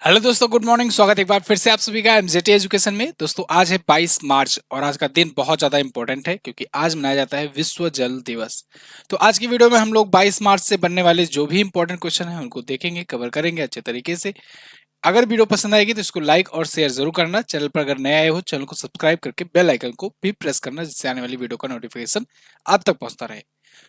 Hello दोस्तों, good morning. स्वागत है एक बार फिर से आप सभी का एमजेटी एजुकेशन में। दोस्तों आज है 22 मार्च और आज का दिन बहुत ज्यादा इंपॉर्टेंट है क्योंकि आज मनाया जाता है विश्व जल दिवस। तो आज की वीडियो में हम लोग 22 मार्च से बनने वाले जो भी इंपॉर्टेंट क्वेश्चन हैं उनको देखेंगे, कवर करेंगे अच्छे तरीके से। अगर वीडियो पसंद आएगी तो इसको लाइक और शेयर जरूर करना। चैनल पर अगर नए आए हो चैनल को सब्सक्राइब करके बेल आइकन को भी प्रेस करना, जिससे आने वाली वीडियो का नोटिफिकेशन आप तक पहुंचता रहे।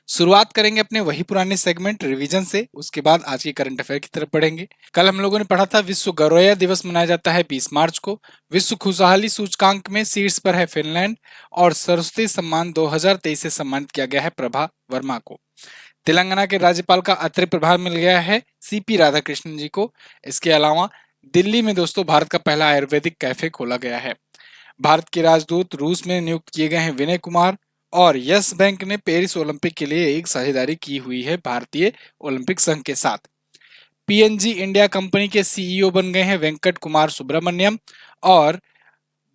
शुरुआत करेंगे अपने वही पुराने सेगमेंट रिवीजन से, उसके बाद आज के करंट अफेयर की तरफ बढ़ेंगे। कल हम लोगों ने पढ़ा था विश्व गौरैया दिवस मनाया जाता है 20 मार्च को। विश्व खुशहाली सूचकांक में शीर्ष पर है फिनलैंड और सरस्वती सम्मान 2023 से सम्मानित किया गया है प्रभा वर्मा को। तेलंगाना के राज्यपाल का अतिरिक्त प्रभार मिल गया है सीपी राधाकृष्णन जी को। इसके अलावा दिल्ली में दोस्तों भारत का पहला आयुर्वेदिक कैफे खोला गया है। भारत के राजदूत रूस में नियुक्त किए गए हैं विनय कुमार। और यस बैंक ने पेरिस ओलंपिक के लिए एक साझेदारी की हुई है भारतीय ओलंपिक संघ के साथ। पीएनजी इंडिया कंपनी के सीईओ बन गए हैं वेंकट कुमार सुब्रमण्यम। और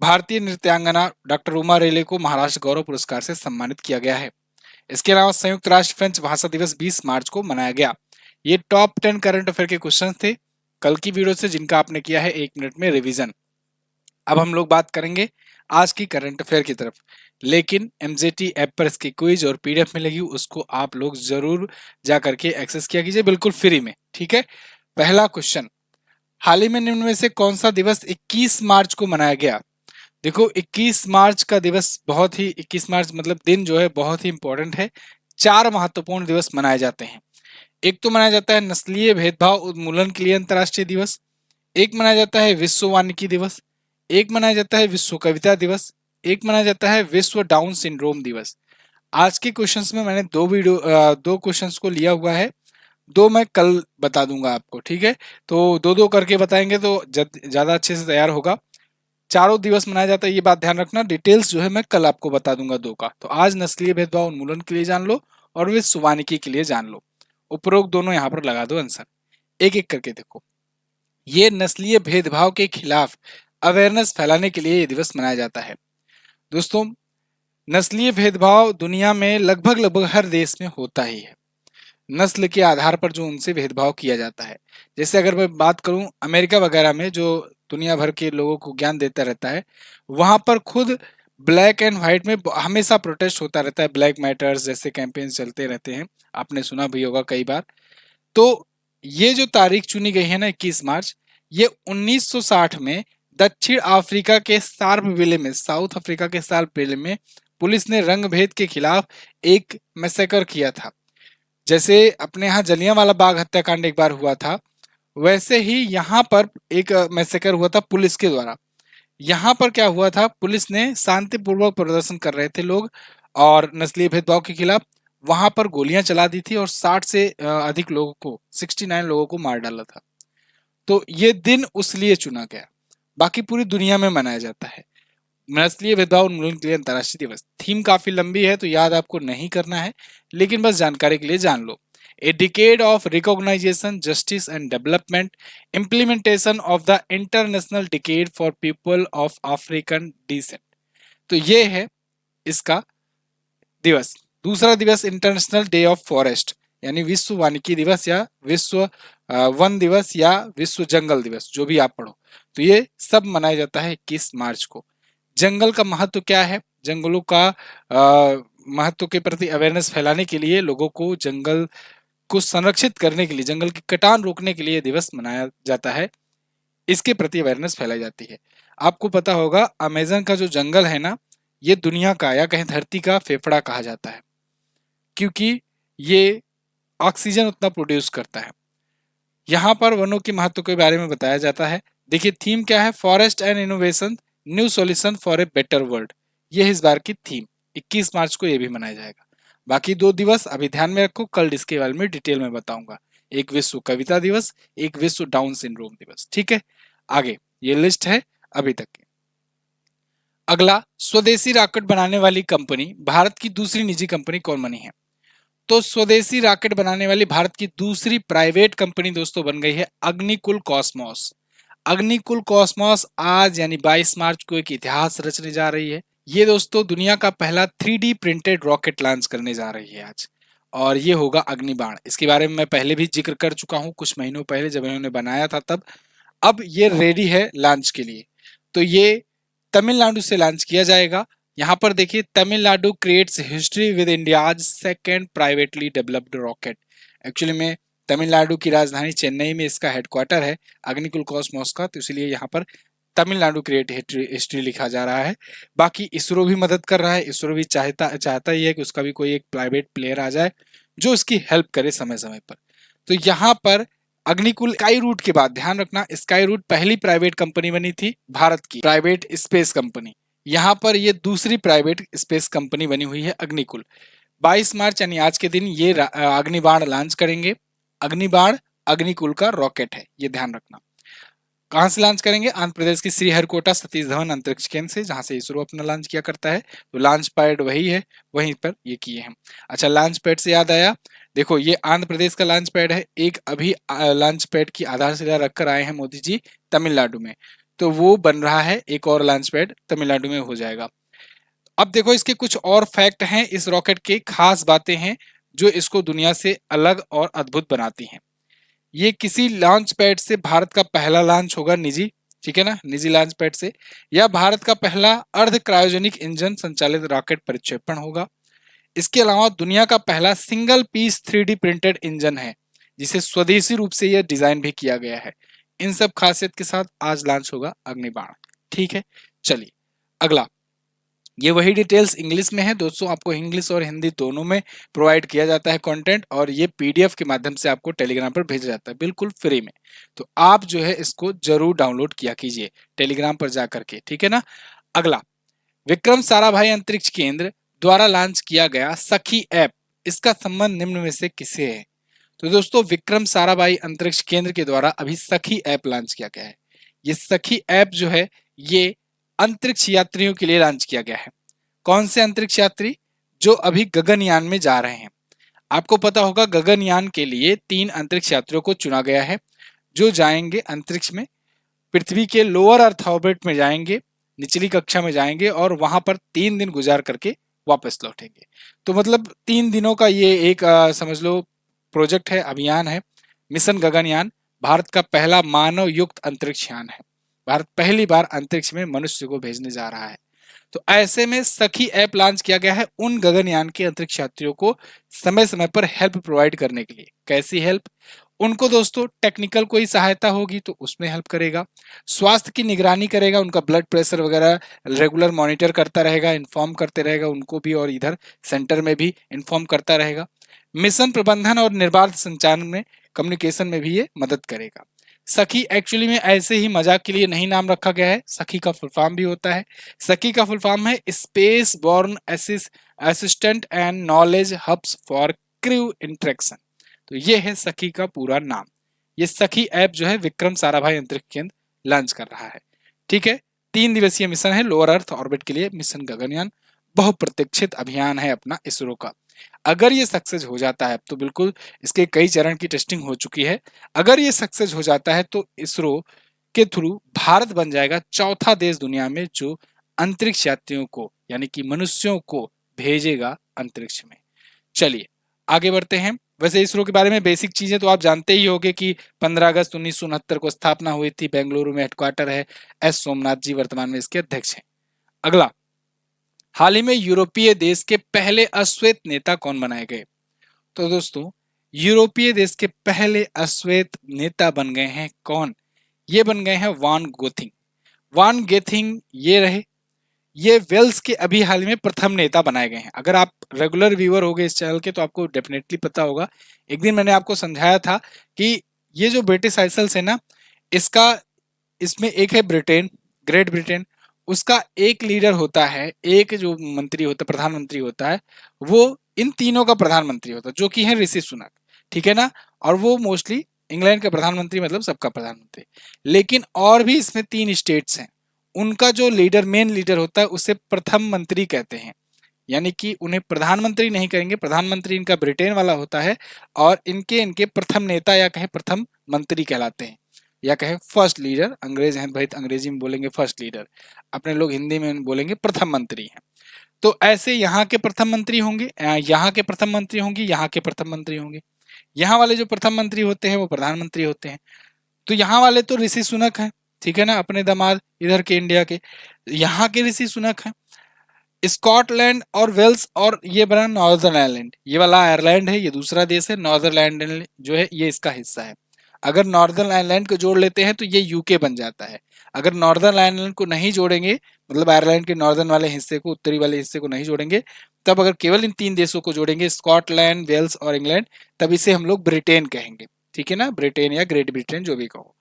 भारतीय नृत्यांगना डॉक्टर उमा रेले को महाराष्ट्र गौरव पुरस्कार से सम्मानित किया गया है। इसके अलावा संयुक्त राष्ट्र फ्रेंच भाषा दिवस 20 मार्च को मनाया गया। ये टॉप 10 करंट अफेयर के क्वेश्चन थे कल की वीडियो से, जिनका आपने किया है 1 मिनट में रिवीजन। अब हम लोग बात करेंगे आज की करंट अफेयर की तरफ, लेकिन एमजेटी ऐप पर इसकी क्विज और पीडीएफ मिलेगी, उसको आप लोग जरूर जा करके एक्सेस किया कीजिए बिल्कुल फ्री में, ठीक है। पहला क्वेश्चन, हाल ही में निम्न में से कौन सा दिवस 21 मार्च को मनाया गया? देखो 21 मार्च का दिवस बहुत ही 21 मार्च मतलब दिन जो है बहुत ही इंपॉर्टेंट है। 4 महत्वपूर्ण दिवस मनाए जाते हैं। एक तो मनाया जाता है नस्लीय भेदभाव उन्मूलन के लिए अंतर्राष्ट्रीय दिवस। एक मनाया जाता है विश्व वानिकी दिवस। एक मनाया जाता है विश्व कविता दिवस। एक मनाया जाता है विश्व डाउन सिंड्रोम दिवस। आज के क्वेश्चंस में मैंने दो क्वेश्चंस को लिया हुआ है। दो मैं कल बता दूंगा आपको, ठीक है। तो दो दो करके बताएंगे तो ज्यादा अच्छे से तैयार होगा। चारों दिवस मनाया जाता है, ये बात ध्यान रखना। डिटेल्स जो है मैं कल आपको बता दूंगा दो का। तो आज नस्लीय भेदभाव उन्मूलन के लिए जान लो और विश्व वानिकी के लिए जान लो। उपरोक्त दोनों यहाँ पर लगा दो आंसर, एक एक करके देखो। ये नस्लीय भेदभाव के खिलाफ अवेयरनेस फैलाने के लिए ये दिवस मनाया जाता है। दोस्तों नस्लीय भेदभाव दुनिया में लगभग लगभग हर देश में होता ही है। नस्ल के आधार पर जो उनसे भेदभाव किया जाता है। जैसे अगर मैं बात करूं अमेरिका वगैरह में, जो दुनिया भर के लोगों को ज्ञान देता रहता है, वहां पर खुद ब्लैक एंड व्हाइट में हमेशा प्रोटेस्ट होता रहता है। ब्लैक मैटर्स जैसे कैंपेन चलते रहते हैं, आपने सुना भी होगा कई बार। तो ये जो तारीख चुनी गई है ना 21 मार्च, ये 1960 में दक्षिण अफ्रीका के सार्वविले में, साउथ अफ्रीका के सार्वविले में पुलिस ने रंग भेद के खिलाफ एक मैसेकर किया था। जैसे अपने यहाँ जलियांवाला बाग हत्याकांड एक बार हुआ था, वैसे ही यहाँ पर एक मैसेकर हुआ था पुलिस के द्वारा। यहाँ पर क्या हुआ था, पुलिस ने शांतिपूर्वक प्रदर्शन कर रहे थे लोग और नस्लीय भेदभाव के खिलाफ, वहां पर गोलियां चला दी थी और 60 से अधिक लोगों को, 69 लोगों को मार डाला था। तो ये दिन उस लिए चुना गया। बाकी पूरी दुनिया में मनाया जाता है नस्लीय भेदभाव उन्मूलन के लिए अंतर्राष्ट्रीय दिवस। थीम काफी लंबी है तो याद आपको नहीं करना है, लेकिन बस जानकारी के लिए जान लो। A decade of recognisation justice and development, implementation of the international decade for people of African descent. तो ये है इसका दिवस। दूसरा दिवस इंटरनेशनल डे ऑफ फॉरेस्ट, यानी विश्व वानिकी दिवस या विश्व वन दिवस या विश्व जंगल दिवस, जो भी आप पढ़ो। तो ये सब मनाया जाता है 21 मार्च को। जंगल का महत्व क्या है? जंगलों का महत्व के प्रति अवेयरनेस फैलाने के लिए, लोगों को जंगल को संरक्षित करने के लिए, जंगल की कटान रोकने के लिए दिवस मनाया जाता है। इसके प्रति अवेयरनेस फैलाई जाती है। आपको पता होगा अमेजन का जो जंगल है ना, ये दुनिया का या कहीं धरती का फेफड़ा कहा जाता है, क्योंकि ये ऑक्सीजन उतना प्रोड्यूस करता है। यहाँ पर वनों के महत्व के बारे में बताया जाता है। देखिए थीम क्या है, forest and innovation, new solution for a better world. ये है इस बार की थीम। 21 मार्च को ये भी मनाया जाएगा। बाकी दो दिवस अभी ध्यान में रखो, कल इसके बारे में डिटेल में बताऊंगा। एक विश्व कविता दिवस, एक विश्व डाउन सिंड्रोम दिवस, ठीक है। आगे ये लिस्ट है अभी तक की। अगला, स्वदेशी रॉकेट बनाने वाली कंपनी भारत की दूसरी निजी कंपनी कौन बनी है? तो स्वदेशी रॉकेट बनाने वाली भारत की दूसरी प्राइवेट कंपनी दोस्तों बन गई है अग्निकुल कॉस्मोस। अग्निकुल कॉस्मोस आज यानी 22 मार्च को एक इतिहास रचने जा रही है। ये दोस्तों दुनिया का पहला 3D प्रिंटेड रॉकेट लॉन्च करने जा रही है आज, और ये होगा अग्निबाण। इसके बारे में मैं पहले भी जिक्र कर चुका हूं कुछ महीनों पहले, जब इन्होंने बनाया था तब। अब ये रेडी है लॉन्च के लिए। तो ये तमिलनाडु से लॉन्च किया जाएगा। यहाँ पर देखिए, Tamil Nadu creates history with India's second privately developed rocket. Actually में तमिलनाडु की राजधानी चेन्नई में इसका हेडक्वार्टर है अग्निकुल कॉस्मोस का, तो इसलिए यहाँ पर तमिलनाडु क्रिएट हिस्ट्री लिखा जा रहा है। बाकी इसरो भी मदद कर रहा है। इसरो भी चाहता ही है कि उसका भी कोई एक प्राइवेट प्लेयर आ जाए जो उसकी हेल्प करे समय समय पर। तो यहाँ पर अग्निकुल स्काई रूट के बाद, ध्यान रखना, स्काई रूट पहली प्राइवेट कंपनी बनी थी भारत की, प्राइवेट स्पेस कंपनी। यहाँ पर ये दूसरी प्राइवेट स्पेस कंपनी बनी हुई है अग्निकुल। 22 मार्च यानी आज के दिन ये अग्निबाण लॉन्च करेंगे। अग्निबाण अग्निकुल का रॉकेट है, ये ध्यान रखना। कहां से लॉन्च करेंगे? आंध्र प्रदेश की श्रीहरिकोटा सतीश धवन अंतरिक्ष केंद्र से, जहां से इसरो अपना लॉन्च किया करता है। तो लॉन्च पैड वही है, वहीं पर ये किए हैं। अच्छा, लॉन्च पैड से याद आया, देखो ये आंध्र प्रदेश का लॉन्च पैड है। एक अभी लॉन्च पैड की आधारशिला रखकर आए हैं मोदी जी तमिलनाडु में, तो वो बन रहा है। एक और लॉन्च पैड तमिलनाडु में हो जाएगा। अब देखो इसके कुछ और फैक्ट हैं, इस रॉकेट के खास बातें हैं जो इसको दुनिया से अलग और अद्भुत बनाती हैं। ये किसी लॉन्च पैड से भारत का पहला लॉन्च होगा निजी, ठीक है ना, निजी लॉन्च पैड से। या भारत का पहला अर्ध क्रायोजेनिक इंजन संचालित रॉकेट प्रक्षेपण होगा। इसके अलावा दुनिया का पहला single piece 3D printed engine है, जिसे स्वदेशी रूप से यह डिजाइन भी किया गया है। इन सब खासियत के साथ आज लॉन्च होगा अग्निबाण। ठीक है, चलिए अगला। ये वही डिटेल्स इंग्लिश में है दोस्तों, आपको इंग्लिश और हिंदी दोनों में प्रोवाइड किया जाता है कंटेंट, और ये पीडीएफ के माध्यम से आपको टेलीग्राम पर भेजा जाता है बिल्कुल फ्री में। तो आप जो है इसको जरूर डाउनलोड किया कीजिए टेलीग्राम पर जा करके, ठीक है ना। अगला, विक्रम साराभाई अंतरिक्ष केंद्र द्वारा लॉन्च किया गया सखी ऐप, इसका संबंध निम्न में से किससे है? तो दोस्तों विक्रम साराभाई अंतरिक्ष केंद्र के द्वारा अभी सखी ऐप लॉन्च किया गया है। ये सखी ऐप जो है ये अंतरिक्ष यात्रियों के लिए लॉन्च किया गया है। कौन से अंतरिक्ष यात्री? जो अभी गगनयान में जा रहे हैं। आपको पता होगा गगनयान के लिए 3 अंतरिक्ष यात्रियों को चुना गया है जो जाएंगे अंतरिक्ष में, पृथ्वी के लोअर अर्थ ऑर्बिट में जाएंगे, निचली कक्षा में जाएंगे और वहां पर 3 दिन गुजार करके वापस लौटेंगे। तो मतलब 3 दिनों का ये एक समझ लो प्रोजेक्ट है, अभियान है। मिशन गगनयान भारत का पहला मानव युक्त अंतरिक्ष यान है। भारत पहली बार अंतरिक्ष में मनुष्य को भेजने जा रहा है। तो ऐसे में सखी ऐप लॉन्च किया गया है उन गगनयान के अंतरिक्ष यात्रियों को समय समय पर हेल्प प्रोवाइड करने के लिए। कैसी हेल्प? उनको दोस्तों टेक्निकल कोई सहायता होगी तो उसमें हेल्प करेगा, स्वास्थ्य की निगरानी करेगा, उनका ब्लड प्रेशर वगैरह रेगुलर मॉनिटर करता रहेगा, इन्फॉर्म करते रहेगा उनको भी, और इधर सेंटर में भी इन्फॉर्म करता रहेगा। मिशन प्रबंधन और निर्बाध संचालन में, कम्युनिकेशन में भी ये मदद करेगा। सखी एक्चुअली में ऐसे ही मजाक के लिए नहीं नाम रखा गया है, सखी का फुल फॉर्म भी होता है। सखी का फुल फॉर्म है space borne assistant and knowledge hubs for crew interaction. तो ये है सखी का पूरा नाम। ये सखी ऐप जो है विक्रम साराभाई अंतरिक्ष केंद्र लॉन्च कर रहा है। ठीक है, 3 दिवसीय मिशन है लोअर अर्थ ऑर्बिट के लिए, मिशन गगनयान। बहुप्रतीक्षित अभियान है अपना इसरो का। अगर ये सक्सेस हो जाता है तो बिल्कुल इसके कई चरण की टेस्टिंग हो चुकी है। अगर ये सक्सेस हो जाता है तो इसरो के थ्रू भारत बन जाएगा चौथा देश दुनिया में जो अंतरिक्ष यात्रियों को यानी कि मनुष्यों को भेजेगा अंतरिक्ष में। चलिए आगे बढ़ते हैं। वैसे इसरो के बारे में बेसिक चीजें तो आप जानते ही होंगे कि 15 अगस्त 1969 को स्थापना हुई थी, बेंगलुरु में हेडक्वार्टर है। एस सोमनाथ जी वर्तमान में इसके अध्यक्ष हैं। अगला, हाल ही में यूरोपीय देश के पहले अश्वेत नेता कौन बनाए गए? तो दोस्तों यूरोपीय देश के पहले अश्वेत नेता बन गए हैं कौन? ये बन गए हैं वान गोथिंग। वान गेथिंग ये रहे, ये वेल्स के अभी हाल में प्रथम नेता बनाए गए हैं। अगर आप रेगुलर व्यूअर हो गए इस चैनल के तो आपको डेफिनेटली पता होगा, एक दिन मैंने आपको समझाया था कि ये जो ब्रिटिश आइसल्स है ना, इसका इसमें एक है ब्रिटेन, ग्रेट ब्रिटेन, उसका एक लीडर होता है, एक जो मंत्री होता है, प्रधानमंत्री होता है, वो इन तीनों का प्रधानमंत्री होता है, जो कि है ऋषि सुनक, ठीक है ना। और वो मोस्टली इंग्लैंड का प्रधानमंत्री, मतलब सबका प्रधानमंत्री। लेकिन और भी इसमें 3 स्टेट्स हैं, उनका जो लीडर, मेन लीडर होता है, उसे प्रथम मंत्री कहते हैं। यानी कि उन्हें प्रधानमंत्री नहीं कहेंगे, प्रधानमंत्री इनका ब्रिटेन वाला होता है, और इनके प्रथम नेता या कहे प्रथम मंत्री कहलाते हैं, या कहे फर्स्ट लीडर। अंग्रेज हैं भाई, अंग्रेजी में बोलेंगे फर्स्ट लीडर, अपने लोग हिंदी में बोलेंगे प्रथम मंत्री हैं। तो ऐसे यहाँ के प्रथम मंत्री होंगे, यहाँ के प्रथम मंत्री होंगे, यहाँ के प्रथम मंत्री होंगे। यहाँ वाले जो प्रथम मंत्री होते हैं वो प्रधानमंत्री होते हैं। तो यहाँ वाले तो ऋषि सुनक हैं, ठीक है ना, अपने दामाद इधर के इंडिया के, यहाँ के ऋषि सुनक हैं। स्कॉटलैंड और वेल्स और ये बना नॉर्दर्न आयरलैंड, ये वाला आयरलैंड है, ये दूसरा देश है, नॉर्दर्न आयरलैंड जो है ये इसका हिस्सा है। अगर नॉर्दर्न आयरलैंड को जोड़ लेते हैं तो ये यूके बन जाता है। अगर नॉर्दर्न आयरलैंड को नहीं जोड़ेंगे, मतलब आयरलैंड के नॉर्दर्न वाले हिस्से को, उत्तरी वाले हिस्से को नहीं जोड़ेंगे, तब अगर केवल इन 3 देशों को जोड़ेंगे, स्कॉटलैंड, वेल्स और इंग्लैंड, तब इसे हम लोग ब्रिटेन कहेंगे, ठीक है ना, ब्रिटेन या ग्रेट ब्रिटेन जो भी कहो।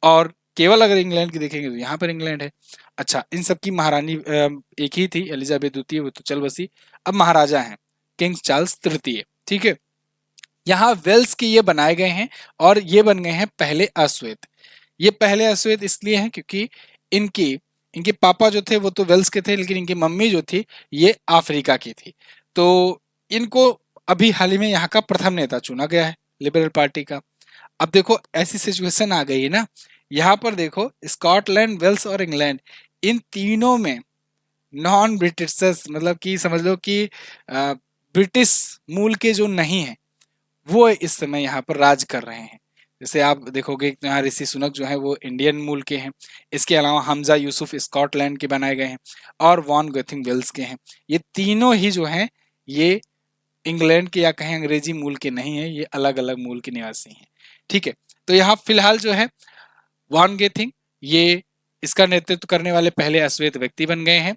और केवल अगर इंग्लैंड की देखेंगे तो यहाँ पर इंग्लैंड है। अच्छा, इन सब की महारानी एक ही थी, एलिजाबेथ द्वितीय, वो तो चल बसी। अब महाराजा हैं किंग चार्ल्स तृतीय, ठीक है। यहाँ वेल्स के ये बनाए गए हैं और ये बन गए हैं पहले अश्वेत। ये पहले अश्वेत इसलिए हैं क्योंकि इनकी इनके पापा जो थे वो तो वेल्स के थे, लेकिन इनकी मम्मी जो थी ये अफ्रीका की थी। तो इनको अभी हाल ही में यहाँ का प्रथम नेता चुना गया है लिबरल पार्टी का। अब देखो ऐसी सिचुएशन आ गई है ना, यहाँ पर देखो स्कॉटलैंड, वेल्स और इंग्लैंड, इन तीनों में नॉन ब्रिटिशर्स, मतलब कि समझ लो कि ब्रिटिश मूल के जो नहीं है वो इस समय यहाँ पर राज कर रहे हैं। जैसे आप देखोगे कि यहाँ ऋषि सुनक जो है वो इंडियन मूल के हैं, इसके अलावा हमजा यूसुफ स्कॉटलैंड के बनाए गए हैं और वॉन गथिंग वेल्स के हैं। ये तीनों ही जो हैं ये इंग्लैंड के या कहें अंग्रेजी मूल के नहीं है, ये अलग अलग मूल के निवासी हैं, ठीक है। तो यहाँ फिलहाल जो है वॉन गेथिंग ये इसका नेतृत्व करने वाले पहले अश्वेत व्यक्ति बन गए हैं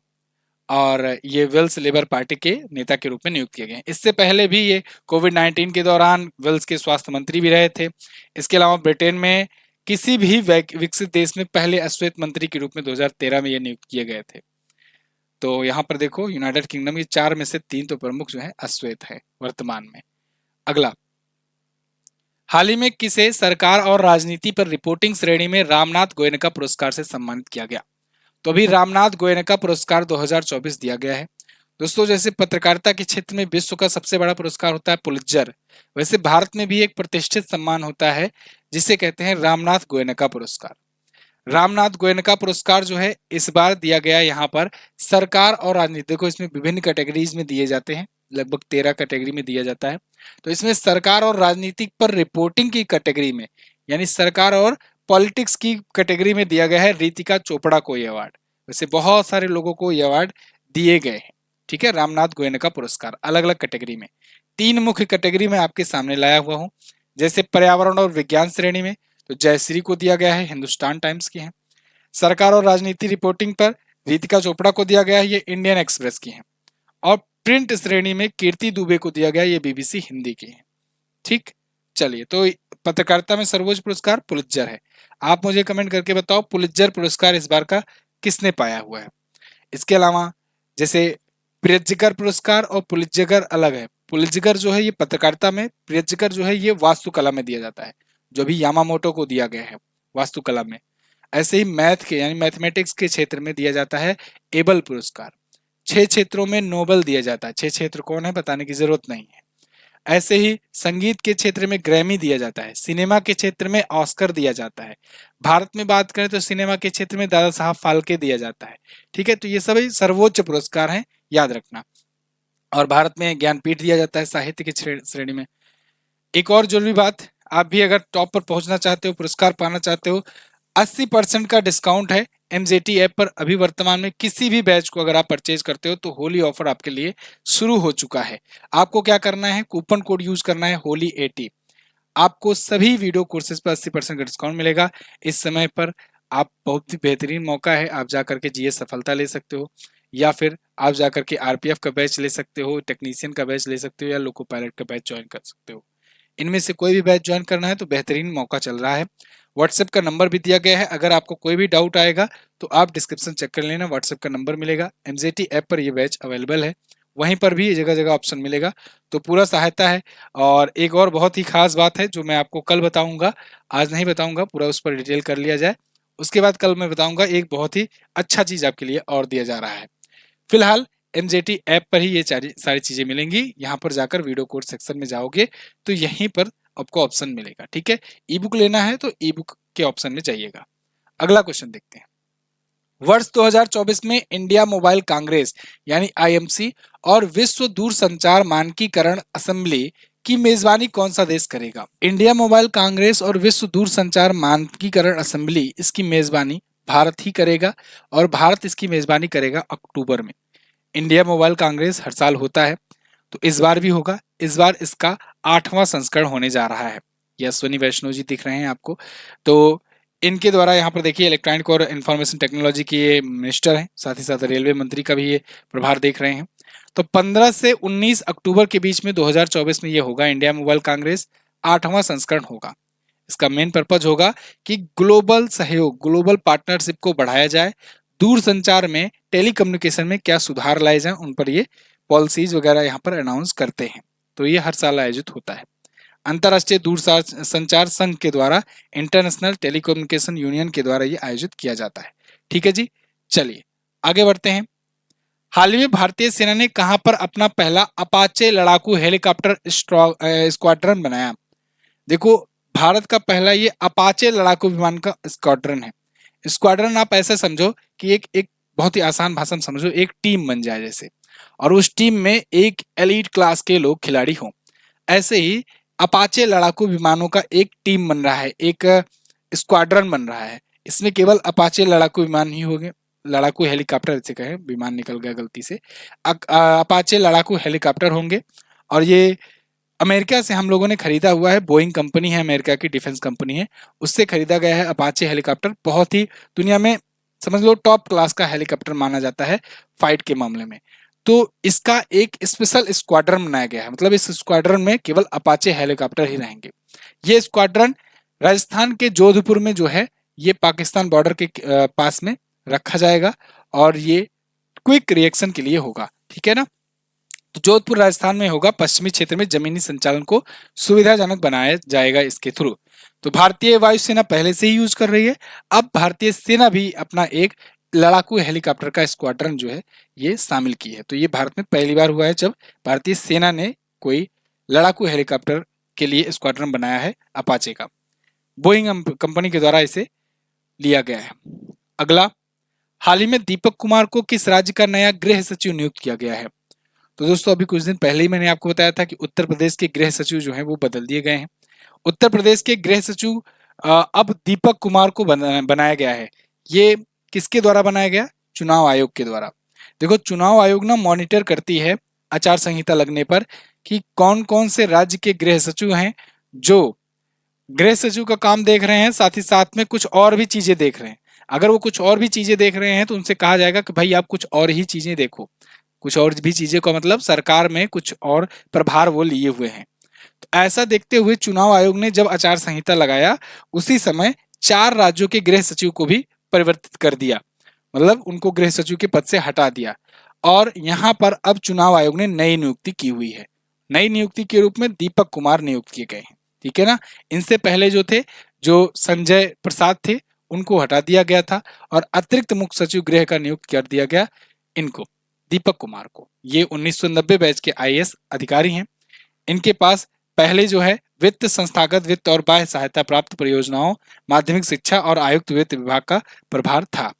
और ये वेल्स लेबर पार्टी के नेता के रूप में नियुक्त किए गए हैं। इससे पहले भी ये कोविड-19 के दौरान वेल्स के स्वास्थ्य मंत्री भी रहे थे। इसके अलावा ब्रिटेन में किसी भी विकसित देश में पहले अश्वेत मंत्री के रूप में 2013 में ये नियुक्त किए गए थे। तो यहाँ पर देखो यूनाइटेड किंगडम, ये 4 में से 3 तो प्रमुख जो है अश्वेत है वर्तमान में। अगला, हाल ही में किसे सरकार और राजनीति पर रिपोर्टिंग श्रेणी में रामनाथ गोयनका पुरस्कार से सम्मानित किया गया? तो अभी रामनाथ गोयनका पुरस्कार 2024 दिया गया है। दोस्तों, जैसे पत्रकारिता के क्षेत्र में विश्व का सबसे बड़ा पुरस्कार होता है पुलित्जर, वैसे भारत में भी एक प्रतिष्ठित सम्मान होता है जिसे कहते हैं रामनाथ गोयनका पुरस्कार। रामनाथ गोयनका पुरस्कार जो है इस बार दिया गया यहाँ पर सरकार और राजनीति, देखो इसमें विभिन्न कैटेगरीज में दिए जाते हैं, लगभग 13 कैटेगरी में दिया जाता है। तो इसमें सरकार और राजनीतिक पर रिपोर्टिंग की कैटेगरी में, यानी सरकार और पॉलिटिक्स की कैटेगरी में दिया गया है रितिका चोपड़ा को ये अवार्ड। वैसे बहुत सारे लोगों को ये अवार्ड दिए गए हैं, ठीक है। रामनाथ गोयनका पुरस्कार अलग अलग कैटेगरी में, 3 मुख्य कैटेगरी में आपके सामने लाया हुआ हूँ। जैसे पर्यावरण और विज्ञान श्रेणी में तो जयश्री को दिया गया है, हिंदुस्तान टाइम्स की है। सरकार और राजनीति रिपोर्टिंग पर रितिका चोपड़ा को दिया गया है, ये इंडियन एक्सप्रेस की है। और प्रिंट श्रेणी में कीर्ति दुबे को दिया गया, ये बीबीसी हिंदी की है, ठीक। चलिए, तो पत्रकारिता में सर्वोच्च पुरस्कार पुलित्जर है। आप मुझे कमेंट करके बताओ पुलित्जर पुरस्कार इस बार का किसने पाया हुआ है। इसके अलावा जैसे प्रियजकर पुरस्कार और पुलित्जर अलग है। पुलित्जर जो है ये पत्रकारिता में, प्रियजकर जो है ये वास्तुकला में दिया जाता है, जो भी यामामोटो को दिया गया है वास्तुकला में। ऐसे ही मैथ के यानी मैथमेटिक्स के क्षेत्र में दिया जाता है एबल पुरस्कार। 6 क्षेत्रों में नोबल दिया जाता है, 6 क्षेत्र कौन है बताने की जरूरत नहीं है। ऐसे ही संगीत के क्षेत्र में ग्रैमी दिया जाता है, सिनेमा के क्षेत्र में ऑस्कर दिया जाता है। भारत में बात करें तो सिनेमा के क्षेत्र में दादा साहब फाल्के दिया जाता है, ठीक है। तो ये सभी सर्वोच्च पुरस्कार हैं, याद रखना। और भारत में ज्ञानपीठ दिया जाता है साहित्य की श्रेणी में। एक और जरूरी बात, आप भी अगर टॉप पर पहुंचना चाहते हो, पुरस्कार पाना चाहते हो, 80% का डिस्काउंट है एमजेटी ऐप पर। अभी वर्तमान में किसी भी बैच को अगर आप परचेज करते हो तो होली ऑफर आपके लिए शुरू हो चुका है। आपको क्या करना है, कूपन कोड यूज करना है होली 80। आपको सभी वीडियो कोर्सेज पर 80% का डिस्काउंट मिलेगा। इस समय पर आप बहुत ही बेहतरीन मौका है, आप जाकर के जीएस सफलता ले सकते हो, या फिर आप जाकर के आरपीएफ का बैच ले सकते हो, टेक्नीशियन का बैच ले सकते हो, या लोको पायलट का बैच ज्वाइन कर सकते हो। इनमें से कोई भी बैच ज्वाइन करना है तो बेहतरीन मौका चल रहा है। व्हाट्सएप का नंबर भी दिया गया है, अगर आपको कोई भी डाउट आएगा तो आप डिस्क्रिप्शन चेक कर लेना, व्हाट्सएप का नंबर मिलेगा। एमजेटी ऐप पर यह बैच अवेलेबल है, वहीं पर भी जगह जगह ऑप्शन मिलेगा, तो पूरा सहायता है। और एक और बहुत ही खास बात है जो मैं आपको कल बताऊंगा, आज नहीं बताऊंगा, पूरा उस पर डिटेल कर लिया जाए, उसके बाद कल मैं बताऊंगा। एक बहुत ही अच्छा चीज आपके लिए और दिया जा रहा है। फिलहाल एमजेटी ऐप पर ही ये सारी चीजें मिलेंगी। यहाँ पर जाकर वीडियो कोर्स सेक्शन में जाओगे तो यहीं पर आपको ऑप्शन मिलेगा, ठीक है। ई बुक लेना है तो ई बुक के ऑप्शन में जाइएगा। अगला क्वेश्चन देखते हैं। वर्ष 2024 में इंडिया मोबाइल कांग्रेस यानी आईएमसी और विश्व दूरसंचार मानकीकरण असेंबली की मेजबानी कौन सा देश करेगा? इंडिया मोबाइल कांग्रेस और विश्व दूरसंचार मानकीकरण असेंबली, इसकी मेजबानी भारत ही करेगा और भारत इसकी मेजबानी करेगा अक्टूबर में। इंडिया मोबाइल कांग्रेस हर साल होता है, तो इस बार भी होगा। इस बार इसका 8वां संस्करण होने जा रहा है। ये अश्विनी वैष्णव जी दिख रहे हैं आपको। तो इनके द्वारा यहाँ पर देखिए इलेक्ट्रॉनिक और इंफॉर्मेशन टेक्नोलॉजी के ये मिनिस्टर हैं, साथ ही साथ रेलवे मंत्री का भी ये प्रभार देख रहे हैं। तो 15 से 19 अक्टूबर के बीच में 2024 में ये होगा। इंडिया मोबाइल कांग्रेस 8वां संस्करण होगा। इसका मेन पर्पज होगा कि ग्लोबल सहयोग, ग्लोबल पार्टनरशिप को बढ़ाया जाए, दूरसंचार में, टेलीकम्युनिकेशन में क्या सुधार लाए जाएं, उन पर ये पॉलिसीज वगैरह यहाँ पर अनाउंस करते हैं। तो ये हर साल आयोजित होता है। अंतर्राष्ट्रीय दूरसंचार संघ के द्वारा, इंटरनेशनल टेलीकम्युनिकेशन यूनियन के द्वारा ये आयोजित किया जाता है। ठीक है जी, चलिए आगे बढ़ते हैं। हाल ही में भारतीय सेना ने कहां पर अपना पहला अपाचे लड़ाकू हेलीकॉप्टर स्क्वाड्रन बनाया? देखो, भारत का पहला ये अपाचे लड़ाकू विमान का स्क्वाड्रन है। स्क्वाड्रन आप ऐसे समझो कि एक बहुत ही आसान भाषा में समझो, एक टीम बन जाए जैसे, और उस टीम में एक एलीट क्लास के लोग खिलाड़ी हों। ऐसे ही अपाचे लड़ाकू विमानों का एक टीम बन रहा है, एक स्क्वाड्रन बन रहा है। इसमें केवल अपाचे लड़ाकू विमान ही होंगे, लड़ाकू हेलीकॉप्टर ऐसे कहें, विमान निकल गया गलती से। अपाचे लड़ाकू हेलीकॉप्टर होंगे और ये अमेरिका से हम लोगों ने खरीदा हुआ है। बोइंग कंपनी है, अमेरिका की डिफेंस कंपनी है, उससे खरीदा गया है अपाचे हेलीकॉप्टर। बहुत ही दुनिया में समझ लो टॉप क्लास का हेलीकॉप्टर माना जाता है फाइट के मामले में। तो इसका एक स्पेशल स्क्वाड्रन बनाया गया है, मतलब इस स्क्वाड्रन में केवल अपाचे हेलीकॉप्टर ही रहेंगे। ये स्क्वाड्रन राजस्थान के जोधपुर में जो है, ये पाकिस्तान बॉर्डर के पास में रखा जाएगा और ये क्विक रिएक्शन के लिए होगा। ठीक है ना? तो जोधपुर राजस्थान में होगा। पश्चिमी क्षेत्र में जमीनी संचालन को सुविधाजनक बनाया जाएगा इसके थ्रू। तो भारतीय वायुसेना पहले से ही यूज कर रही है। अब भारतीय सेना भी अपना एक लड़ाकू हेलीकॉप्टर का स्क्वाड्रन जो है ये शामिल की है। तो ये भारत में पहली बार हुआ है जब भारतीय सेना ने कोई लड़ाकू हेलीकॉप्टर के लिए स्क्वाड्रन बनाया है अपाचे का। बोइंग कंपनी के द्वारा इसे लिया गया है। अगला, हाल ही में दीपक कुमार को किस राज्य का नया गृह सचिव नियुक्त किया गया है? तो दोस्तों, अभी कुछ दिन पहले ही मैंने आपको बताया था कि उत्तर प्रदेश के गृह सचिव जो हैं वो बदल दिए गए हैं। उत्तर प्रदेश के गृह सचिव अब दीपक कुमार को बनाया गया है। ये किसके द्वारा बनाया गया? चुनाव आयोग के द्वारा। देखो, चुनाव आयोग ना मॉनिटर करती है आचार संहिता लगने पर कि कौन कौन से राज्य के गृह सचिव हैं जो गृह सचिव का काम देख रहे हैं, साथ ही साथ में कुछ और भी चीजें देख रहे हैं। अगर वो कुछ और भी चीजें देख रहे हैं तो उनसे कहा जाएगा कि भाई आप कुछ और ही चीजें देखो। कुछ और भी चीजें का मतलब सरकार में कुछ और प्रभार वो लिए हुए हैं। तो ऐसा देखते हुए चुनाव आयोग ने जब आचार संहिता लगाया, उसी समय 4 राज्यों के गृह सचिव को भी परिवर्तित कर दिया, मतलब उनको गृह सचिव के पद से हटा दिया। और यहाँ पर अब चुनाव आयोग ने नई नियुक्ति की हुई है। नई नियुक्ति के रूप में दीपक कुमार नियुक्त किए गए हैं। ठीक है ना? इनसे पहले जो थे, जो संजय प्रसाद थे, उनको हटा दिया गया था और अतिरिक्त मुख्य सचिव गृह का नियुक्त कर दिया गया इनको, दीपक कुमार को। ये 1990 बैच के आईएएस अधिकारी हैं। इनके पास पहले जो है वित्त, संस्थागत वित्त और बाह्य सहायता प्राप्त परियोजनाओं, माध्यमिक शिक्षा और आयुक्त वित्त विभाग का प्रभार था।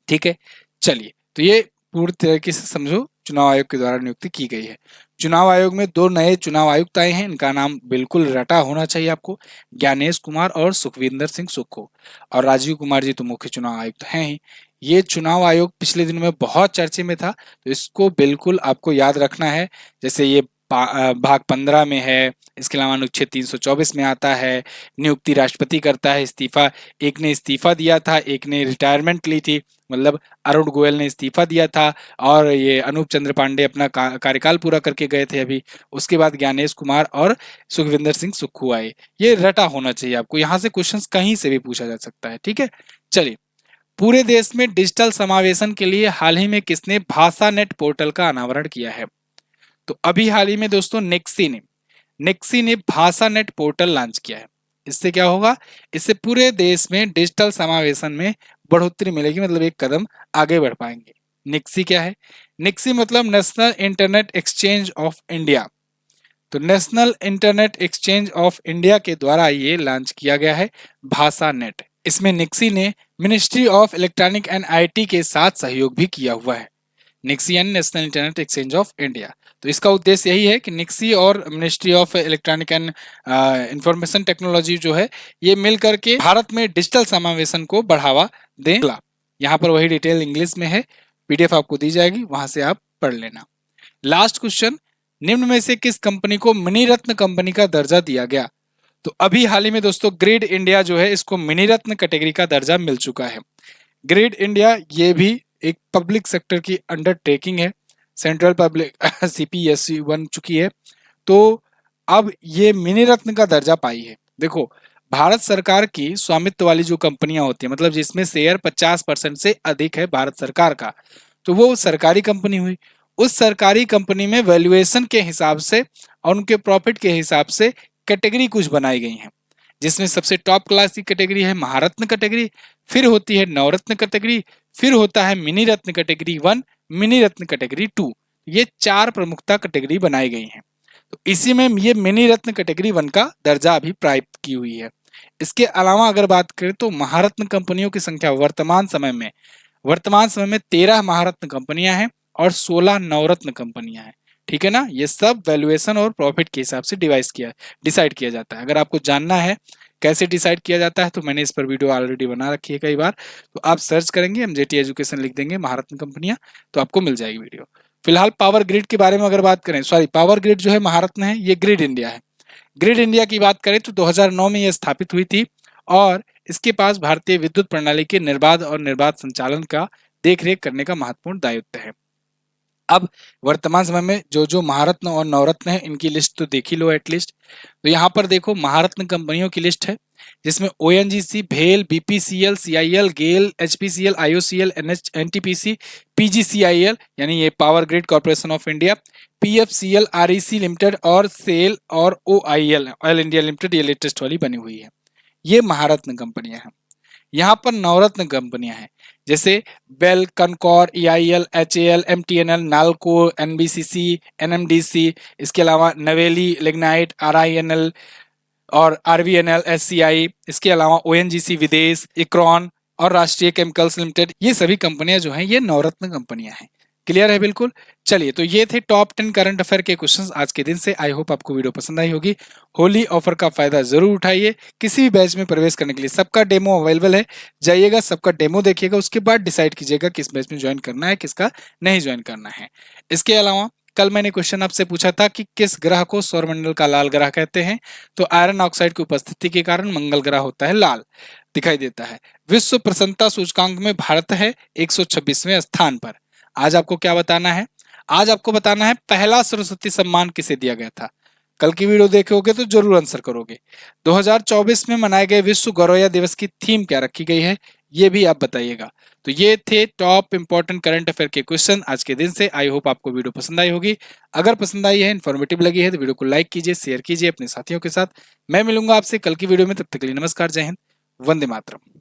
ठीक है, चलिए, तो ये पूरी तरीके से समझो चुनाव आयोग के द्वारा नियुक्ति की गई है। चुनाव आयोग में 2 नए चुनाव आयुक्त आए हैं। इनका नाम बिल्कुल रटा होना चाहिए आपको, ज्ञानेश कुमार और सुखविंदर सिंह सुक्खू। और राजीव कुमार जी तो मुख्य चुनाव आयुक्त हैं ही। ये चुनाव आयोग पिछले दिनों में बहुत चर्चे में था, तो इसको बिल्कुल आपको याद रखना है। जैसे ये भाग 15 में है, इसके अलावा अनुच्छेद 324 में आता है। नियुक्ति राष्ट्रपति करता है, इस्तीफा, एक ने इस्तीफा दिया था, एक ने रिटायरमेंट ली थी, मतलब अरुण गोयल ने इस्तीफा दिया था और ये अनूप चंद्र पांडे अपना कार्यकाल पूरा करके गए थे अभी। उसके बाद ज्ञानेश कुमार और सुखविंदर सिंह सुक्खू आए। ये रटा होना चाहिए आपको, यहाँ से क्वेश्चंस कहीं से भी पूछा जा सकता है। ठीक है, चलिए, पूरे देश में डिजिटल समावेशन के लिए हाल ही में किसने भाषा नेट पोर्टल का अनावरण किया है? तो अभी हाल ही में दोस्तों नेक्सी ने भाषा नेट पोर्टल लॉन्च किया है। इससे क्या होगा? इससे पूरे देश में डिजिटल समावेशन में बढ़ोतरी मिलेगी, मतलब एक कदम आगे बढ़ पाएंगे। नेक्सी क्या है? नेक्सी मतलब National Internet Exchange of India. तो National Internet Exchange of India के द्वारा ये लॉन्च किया गया है भाषा नेट। इसमें नेक्सी ने ministry of electronic and IT के साथ सहयोग भी किया हुआ है। निक्सी यानी national Internet Exchange of India. तो इसका उद्देश्य यही है कि निक्सी और ministry of electronic and information technology जो है ये मिल करके भारत में डिजिटल समावेशन को बढ़ावा दें। यहाँ पर वही डिटेल इंग्लिश में है, पीडीएफ आपको दी जाएगी, वहां से आप पढ़ लेना। लास्ट क्वेश्चन, निम्न में से किस कंपनी को मिनी रत्न कंपनी का दर्जा दिया गया? तो अभी हाल ही में दोस्तों ग्रिड इंडिया जो है इसको मिनी रत्न कैटेगरी का दर्जा मिल चुका है। ग्रिड इंडिया ये भी एक पब्लिक सेक्टर की अंडरटेकिंग है, सेंट्रल पब्लिक सीपीएससी बन चुकी है, तो अब ये मिनी रत्न का दर्जा पाई है। देखो, भारत सरकार की स्वामित्व वाली जो कंपनियां होती है, मतलब जिसमें शेयर 50% से अधिक है भारत सरकार का, तो वो सरकारी कंपनी हुई। उस सरकारी कंपनी में वैल्यूएशन के हिसाब से और उनके प्रॉफिट के हिसाब से कैटेगरी कुछ बनाई गई हैं, जिसमें सबसे टॉप क्लास की कैटेगरी है महारत्न कैटेगरी, फिर होती है नवरत्न कैटेगरी, फिर होता है मिनी रत्न कैटेगरी 1, मिनी रत्न कैटेगरी 2। ये 4 प्रमुखता कैटेगरी बनाई गई हैं। तो इसी में ये मिनी रत्न कैटेगरी 1 का दर्जा अभी प्राप्त की हुई है। इसके अलावा अगर बात करें तो महारत्न कंपनियों की संख्या वर्तमान समय में 13 महारत्न कंपनियां हैं और 16 नवरत्न कंपनियां हैं। ठीक है ना, ये सब वैल्यूएशन और प्रॉफिट के हिसाब से डिसाइड किया जाता है। अगर आपको जानना है कैसे डिसाइड किया जाता है तो मैंने इस पर वीडियो ऑलरेडी बना रखी है कई बार, तो आप सर्च करेंगे एमजेटी एजुकेशन लिख देंगे महारत्न कंपनियां, तो आपको मिल जाएगी वीडियो। फिलहाल पावर ग्रिड के बारे में अगर बात करें, सॉरी, पावर ग्रिड जो है महारत्न है, ये ग्रिड इंडिया है। ग्रिड इंडिया की बात करें तो 2009 में यह स्थापित हुई थी और इसके पास भारतीय विद्युत प्रणाली के निर्बाध और निर्बाध संचालन का देखरेख करने का महत्वपूर्ण दायित्व है। अब वर्तमान समय में जो जो महारत्न और नवरत्न है इनकी लिस्ट तो देख ही लो एटलीस्ट। तो यहाँ पर देखो महारत्न कंपनियों की लिस्ट है, जिसमें ओएनजीसी, भेल, BPCL, CIL, GAIL, HPCL, IOCL, NTPC, PGCIL यानी ये Power Grid Corporation of India, PFCL, REC Limited और सेल और ओआईएल, ऑयल इंडिया लिमिटेड, ये लेटेस्ट वाली बनी हुई है। ये महारत्न कंपनियां हैं। यहाँ पर नवरत्न कंपनियां हैं, जैसे BEL, CONCOR, EIL, HAL, MTNL, NALCO, NBCC, NMDC, इसके अलावा नवेली, लिग्नाइट, आरआईएनएल और आरवीएनएल, एससीआई, इसके अलावा ओएनजीसी विदेश, इक्रॉन और राष्ट्रीय केमिकल्स लिमिटेड, ये सभी कंपनियां जो हैं ये नवरत्न कंपनियां हैं। क्लियर है बिल्कुल। चलिए, तो ये थे टॉप 10 करंट अफेयर के क्वेश्चंस आज के दिन से। आई होप आपको वीडियो पसंद आई होगी। होली ऑफर का फायदा जरूर उठाइए। किसी भी बैच में प्रवेश करने के लिए सबका डेमो अवेलेबल है, जाइएगा, सबका डेमो देखिएगा, उसके बाद डिसाइड कीजिएगा किस बैच में ज्वाइन करना है, किसका नहीं ज्वाइन करना है। इसके अलावा कल मैंने क्वेश्चन आपसे पूछा था कि किस ग्रह को सौरमंडल का लाल ग्रह कहते हैं, तो आयरन ऑक्साइड की उपस्थिति के कारण मंगल ग्रह होता है लाल दिखाई देता है। विश्व प्रसन्नता सूचकांक में भारत है 126वें स्थान पर। आज आपको क्या बताना है? आज आपको बताना है पहला सरस्वती सम्मान किसे दिया गया था। कल की वीडियो देखोगे तो जरूर आंसर करोगे। 2024 में मनाए गए विश्व गौरैया दिवस की थीम क्या रखी गई है, ये भी आप बताइएगा। तो ये थे टॉप इंपॉर्टेंट करंट अफेयर के क्वेश्चन आज के दिन से। आई होप आपको वीडियो पसंद आई होगी। अगर पसंद आई है, इन्फॉर्मेटिव लगी है तो वीडियो को लाइक कीजिए, शेयर कीजिए अपने साथियों के साथ। मैं मिलूंगा आपसे कल की वीडियो में, तब तक के लिए नमस्कार, जय हिंद, वंदे मातरम।